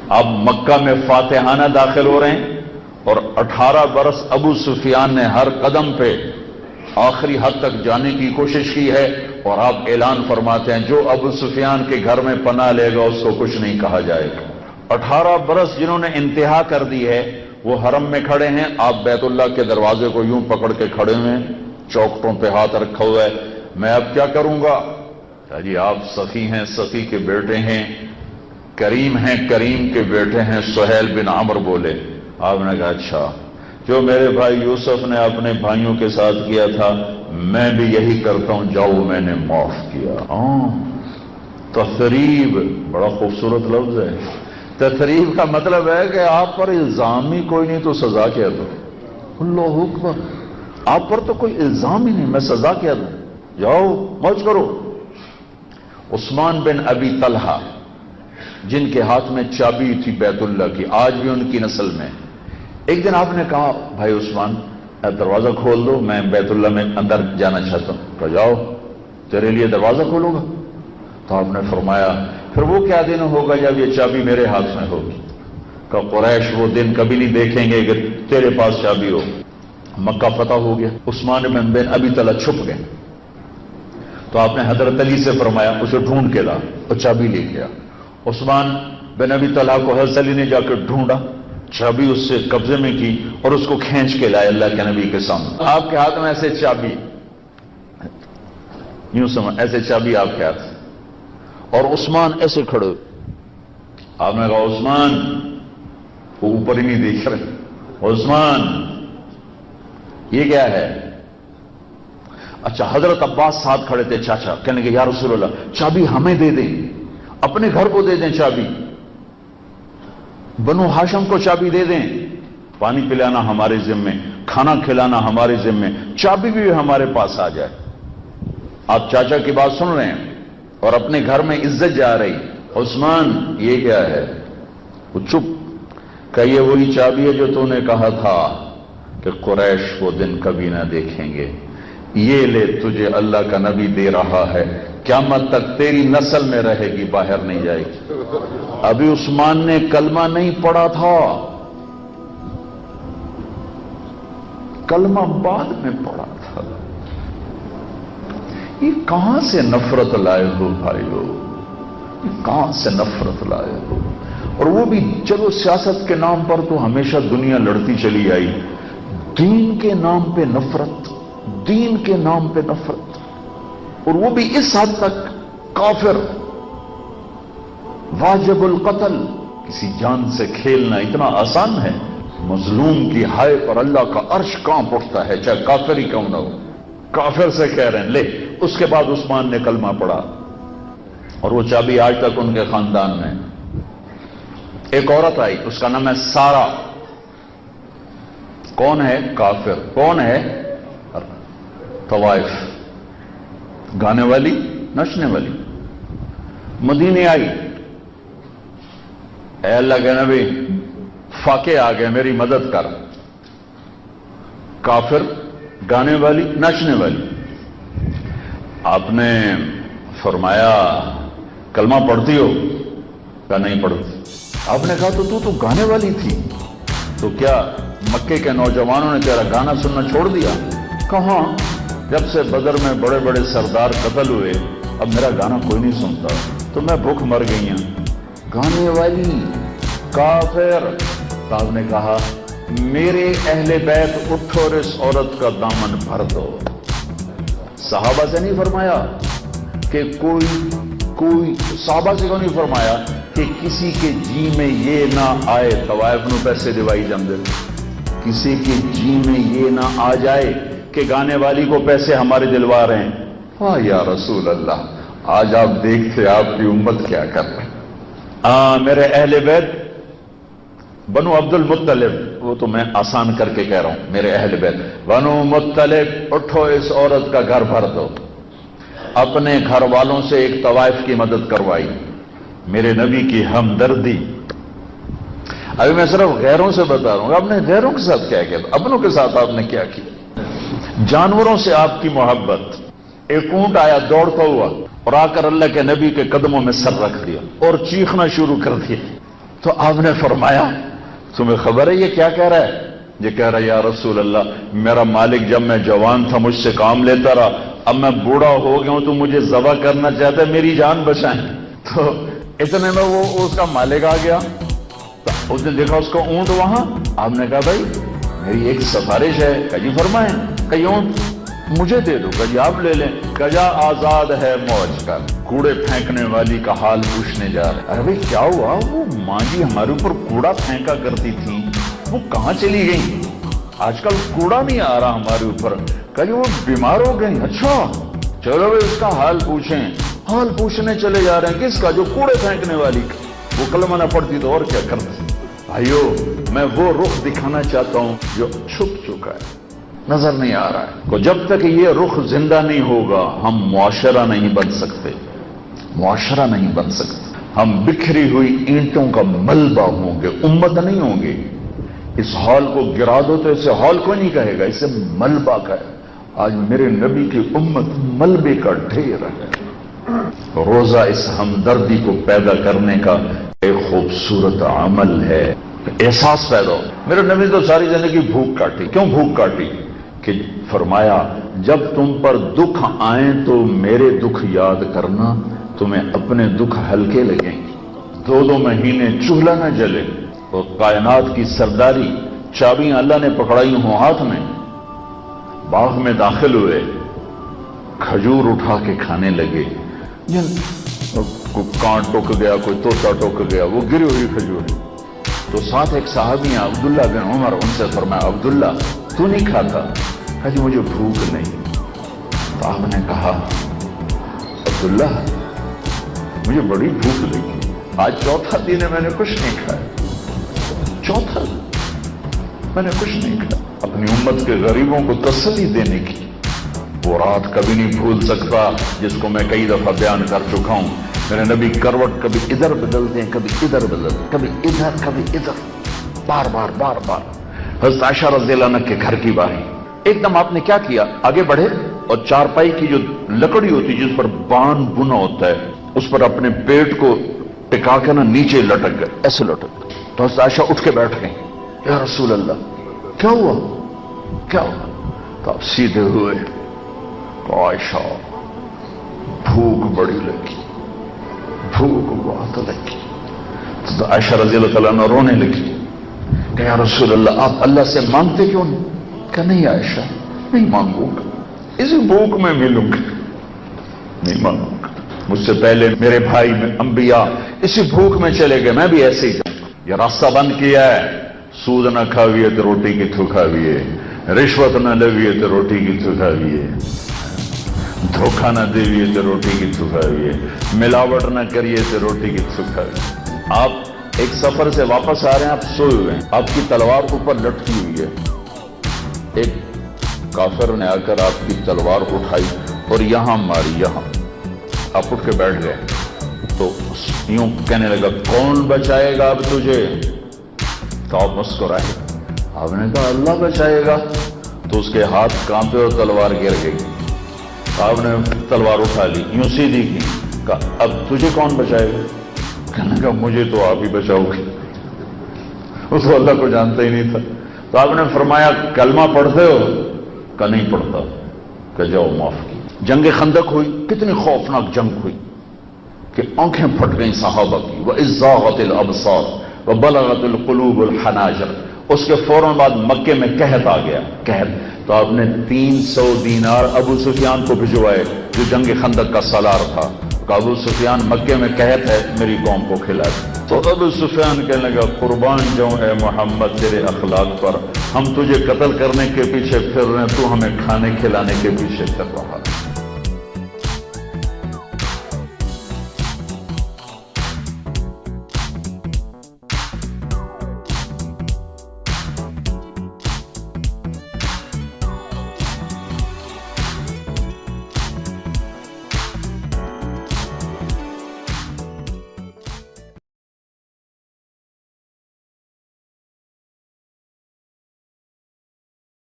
آپ مکہ میں فاتحانہ داخل ہو رہے ہیں اور 18 برس ابو سفیان نے ہر قدم پہ آخری حد تک جانے کی کوشش کی ہے، اور آپ اعلان فرماتے ہیں جو ابو سفیان کے گھر میں پناہ لے گا اس کو کچھ نہیں کہا جائے گا۔ 18 برس جنہوں نے انتہا کر دی ہے وہ حرم میں کھڑے ہیں، آپ بیت اللہ کے دروازے کو یوں پکڑ کے کھڑے ہوئے ہیں، چوکٹوں پہ ہاتھ رکھا ہوا ہے، میں اب کیا کروں گا؟ جی آپ سخی ہیں، سخی کے بیٹے ہیں، کریم ہیں، کریم کے بیٹے ہیں، سہیل بن عمرو بولے۔ آپ نے کہا اچھا، جو میرے بھائی یوسف نے اپنے بھائیوں کے ساتھ کیا تھا میں بھی یہی کرتا ہوں، جاؤ میں نے معاف کیا۔ تثریب بڑا خوبصورت لفظ ہے۔ تثریب کا مطلب ہے کہ آپ پر الزام ہی کوئی نہیں تو سزا کیا دو۔ اللہ اکبر، آپ پر تو کوئی الزام ہی نہیں، میں سزا کیا دوں، جاؤ موج کرو۔ عثمان بن ابی طلحہ جن کے ہاتھ میں چابی تھی بیت اللہ کی، آج بھی ان کی نسل میں، ایک دن آپ نے کہا بھائی عثمان دروازہ کھول دو، میں بیت اللہ میں اندر جانا چاہتا ہوں۔ کہا جاؤ، تیرے لیے دروازہ کھولوں گا۔ تو آپ نے فرمایا پھر وہ کیا دن ہوگا جب یہ چابی میرے ہاتھ میں ہوگی؟ کہ قریش وہ دن کبھی نہیں دیکھیں گے کہ تیرے پاس چابی ہو۔ مکہ فتح ہو گیا، عثمان بن ابی طلحہ چھپ گئے، تو آپ نے حضرت علی سے فرمایا اسے ڈھونڈ کے لا، اور چابی لے گیا۔ عثمان بن ابی طلحہ کو حضرت علی نے جا کے ڈھونڈا، چابی اس سے قبضے میں کی اور اس کو کھینچ کے لائے اللہ کے نبی کے سامنے۔ آپ کے ہاتھ میں ایسے چابی، یوں سمجھ ایسے چابی آپ کے ہاتھ، اور عثمان ایسے کھڑے۔ آپ نے کہا عثمان، وہ اوپر ہی نہیں دیکھ رہے، عثمان یہ کیا ہے؟ اچھا حضرت عباس ساتھ کھڑے تھے، چاچا، کہنے کہ یا رسول اللہ چابی ہمیں دے دیں، اپنے گھر کو دے دیں چابی، بنو ہاشم کو چابی دے دیں، پانی پلانا ہمارے ذمے، کھانا کھلانا ہمارے ذمے، چابی بھی ہمارے پاس آ جائے۔ آپ چاچا کی بات سن رہے ہیں اور اپنے گھر میں عزت جا رہی۔ عثمان یہ کیا ہے؟ وہ چپ، کہ یہ وہی چابی ہے جو تو نے کہا تھا کہ قریش وہ دن کبھی نہ دیکھیں گے، یہ لے تجھے اللہ کا نبی دے رہا ہے، قیامت تک تیری نسل میں رہے گی، باہر نہیں جائے گی۔ ابھی عثمان نے کلمہ نہیں پڑھا تھا، کلمہ بعد میں پڑھا تھا۔ یہ کہاں سے نفرت لائے ہو بھائیو، یہ کہاں سے نفرت لائے ہو؟ اور وہ بھی چلو سیاست کے نام پر تو ہمیشہ دنیا لڑتی چلی آئی، دین کے نام پہ نفرت، دین کے نام پہ نفرت، اور وہ بھی اس حد تک کافر، واجب القتل، کسی جان سے کھیلنا اتنا آسان ہے؟ مظلوم کی ہائے پر اللہ کا عرش کانپ اٹھتا ہے، چاہے کافر ہی کیوں نہ ہو۔ کافر سے کہہ رہے ہیں لے۔ اس کے بعد عثمان نے کلمہ پڑھا، اور وہ چابی آج تک ان کے خاندان میں۔ ایک عورت آئی، اس کا نام ہے سارا، کون ہے؟ کافر، کون ہے؟ طوائف، گانے والی، نچنے والی، مدینے آئی، اے اللہ کے نبی فاقے آ گئے، میری مدد کر۔ کافر، گانے والی، نچنے والی۔ آپ نے فرمایا کلمہ پڑھتی ہو؟ کہا نہیں پڑھتی۔ آپ نے کہا تو گانے والی تھی، تو کیا مکے کے نوجوانوں نے تیرا گانا سننا چھوڑ دیا؟ کہاں، جب سے بدر میں بڑے بڑے سردار قتل ہوئے اب میرا گانا کوئی نہیں سنتا، تو میں بھوک مر گئی ہوں۔ گانے والی، کافر۔ آپ نے کہا میرے اہل بیت اٹھو اور اس عورت کا دامن بھر دو۔ صحابہ سے نہیں فرمایا کہ کوئی صحابہ سے کیوں نہیں فرمایا کہ کسی کے جی میں یہ نہ آئے، طوائف نو پیسے دیوائی جم دے، کسی کے جی میں یہ نہ آ جائے کہ گانے والی کو پیسے ہمارے دلوا رہے ہیں۔ ہاں یا رسول اللہ، آج آپ دیکھتے آپ کی امت کیا کر رہے۔ میرے اہل بیت بنو عبد المطلب، وہ تو میں آسان کر کے کہہ رہا ہوں، میرے اہل بیت بنو مطلب اٹھو اس عورت کا گھر بھر دو۔ اپنے گھر والوں سے ایک طوائف کی مدد کروائی، میرے نبی کی ہمدردی۔ ابھی میں صرف غیروں سے بتا رہا ہوں، آپ نے غیروں کے ساتھ کیا کیا، اپنوں کے ساتھ آپ نے کیا کیا؟ جانوروں سے آپ کی محبت۔ ایک اونٹ آیا دوڑتا ہوا اور آ کر اللہ کے نبی کے قدموں میں سر رکھ دیا اور چیخنا شروع کر دیا، تو آپ نے فرمایا تمہیں خبر ہے یہ کیا کہہ رہا ہے؟ یہ کہہ رہا ہے یا رسول اللہ میرا مالک جب میں جوان تھا مجھ سے کام لیتا رہا، اب میں بوڑھا ہو گیا ہوں تو مجھے ذبح کرنا چاہتا ہے، میری جان بچائیں۔ تو اتنے میں وہ اس کا مالک آ گیا، تو اس نے دیکھا اس کا اونٹ وہاں، آپ نے کہا بھائی میری ایک سفارش ہے، کہ جی فرمائیں، کہ یہ اونٹ مجھے دے دو، کہ جی آپ لے لیں، کہ جا آزاد ہے موج کا۔ کوڑے پھینکنے والی کا حال پوچھنے جا رہا ہے، ارے بھائی کیا ہوا؟ وہ ماں جی ہمارے اوپر کوڑا پھینکا کرتی تھی، وہ کہاں چلی گئی؟ آج کل کوڑا نہیں آ رہا ہمارے اوپر، کہ جی وہ بیمار ہو گئی۔ اچھا چلو بھائی اس کا حال پوچھیں۔ حال پوچھنے چلے جا رہے ہیں، کس کا؟ جو کوڑے پھینکنے والی کا۔ وہ کلمہ نہ پڑتی تو اور کیا کرتی؟ بھائیو میں وہ رخ دکھانا چاہتا ہوں جو چھپ چکا ہے، نظر نہیں آ رہا ہے۔ تو جب تک یہ رخ زندہ نہیں ہوگا ہم معاشرہ نہیں بن سکتے، معاشرہ نہیں بن سکتے۔ ہم بکھری ہوئی اینٹوں کا ملبہ ہوں گے، امت نہیں ہوں گے۔ اس ہال کو گرا دو تو اسے ہال کوئی نہیں کہے گا، اسے ملبہ کہے۔ آج میرے نبی کی امت ملبے کا ڈھیر ہے۔ روزہ اس ہمدردی کو پیدا کرنے کا ایک خوبصورت عمل ہے، احساس پیدا ہو۔ میرے نبی تو ساری زندگی بھوک کاٹی۔ کیوں بھوک کاٹی؟ کہ فرمایا جب تم پر دکھ آئیں تو میرے دکھ یاد کرنا، تمہیں اپنے دکھ ہلکے لگیں گے۔ 2 مہینے چولہا نہ جلے، اور کائنات کی سرداری چابیاں اللہ نے پکڑائی ہوں ہاتھ میں۔ باغ میں داخل ہوئے، کھجور اٹھا کے کھانے لگے، کوئی کانٹ ٹوک گیا، کوئی طوطا ٹوک گیا، وہ گری ہوئی کھجور۔ تو ساتھ ایک صحابی ہیں عبداللہ بن عمر، ان سے فرمایا عبداللہ تو نہیں کھاتا؟ کہا جی مجھے بھوک نہیں۔ تو آپ نے کہا عبداللہ مجھے بڑی بھوک لگی، آج چوتھا دن ہے میں نے کچھ نہیں کھایا، چوتھا میں نے کچھ نہیں کھایا۔ اپنی امت کے غریبوں کو تسلی دینے کی وہ رات کبھی نہیں بھول سکتا، جس کو میں کئی دفعہ بیان کر چکا ہوں۔ میرے نبی کروٹ کبھی ادھر بدلتے ہیں، کبھی ادھر بدلتے، کبھی ادھر کبھی ادھر، بار بار بار بار۔ حضرت عائشہ رضی اللہ عنہ کے گھر کی باری، ایک دم آپ نے کیا کیا، آگے بڑھے اور چارپائی کی جو لکڑی ہوتی جس پر بان بنا ہوتا ہے، اس پر اپنے پیٹ کو ٹکا کے نا نیچے لٹک گئے، ایسے لٹک گئے۔ تو حضرت عائشہ اٹھ کے بیٹھ گئی، یا رسول اللہ کیا ہوا کیا ہوا؟ تو آپ سیدھے ہوئے، تو عائشہ بھوک بڑی لگی، بھوک بہت لگی۔ تو عائشہ رضی اللہ تعالیٰ عنہ رونے لگی کہ یا رسول اللہ آپ اللہ سے مانگتے کیوں نہیں؟ کہ نہیں عائشہ نہیں مانگوں گا، اسی بھوک میں ملوں گا، نہیں مانگوں گا۔ مجھ سے پہلے میرے بھائی انبیاء اسی بھوک میں چلے گئے، میں بھی ایسے ہی جاؤں۔ یہ راستہ بند کیا ہے، سود نہ کھاویے تو روٹی کی تھو کھاویے، رشوت نہ لویے تو روٹی کی تھو کھاویے، دھوکہ نہ دیویے تو روٹی کی تھو کھاویے، ملاوٹ نہ کریے تو روٹی کی تھو کھاویے۔ آپ ایک سفر سے واپس آ رہے ہیں، آپ سوئے ہوئے ہیں، آپ کی تلوار اوپر لٹکی ہوئی ہے، ایک کافر نے آ کر آپ کی تلوار اٹھائی اور یہاں ماری، یہاں آپ اٹھ کے بیٹھ گئے۔ تو یوں کہنے لگا کون بچائے گا اب تجھے؟ تو آپ مسکرائے، آپ نے کہا اللہ بچائے گا۔ تو اس کے ہاتھ کانپے اور تلوار گر گئی۔ آپ نے تلوار اٹھا لی، یوں سیدھی کی، کہا اب تجھے کون بچائے گا؟ کہنے لگا مجھے تو آپ ہی بچاؤ گے، وہ تو اللہ کو جانتا ہی نہیں تھا۔ تو آپ نے فرمایا کلمہ پڑھتے ہو؟ کہ نہیں پڑھتا۔ کہ جاؤ معاف کی۔ جنگ خندق ہوئی، کتنی خوفناک جنگ ہوئی کہ آنکھیں پھٹ گئیں صحابہ کی، وَإِذْ زَاغَتِ الْأَبْصَارُ وَبَلَغَتِ الْقُلُوبُ الْحَنَاجِرَ۔ اس کے فوراً بعد مکے میں قحط آ گیا، قحط۔ تو آپ نے 300 دینار ابو سفیان کو بھجوائے جو جنگ خندق کا سالار تھا، کہ ابو سفیان مکے میں قحط ہے، میری قوم کو کھلا دے۔ تو ابو سفیان کہنے لگا قربان جاؤں اے محمد تیرے اخلاق پر، ہم تجھے قتل کرنے کے پیچھے پھر رہے ہیں، تو ہمیں کھانے کھلانے کے پیچھے پھر رہا ہے۔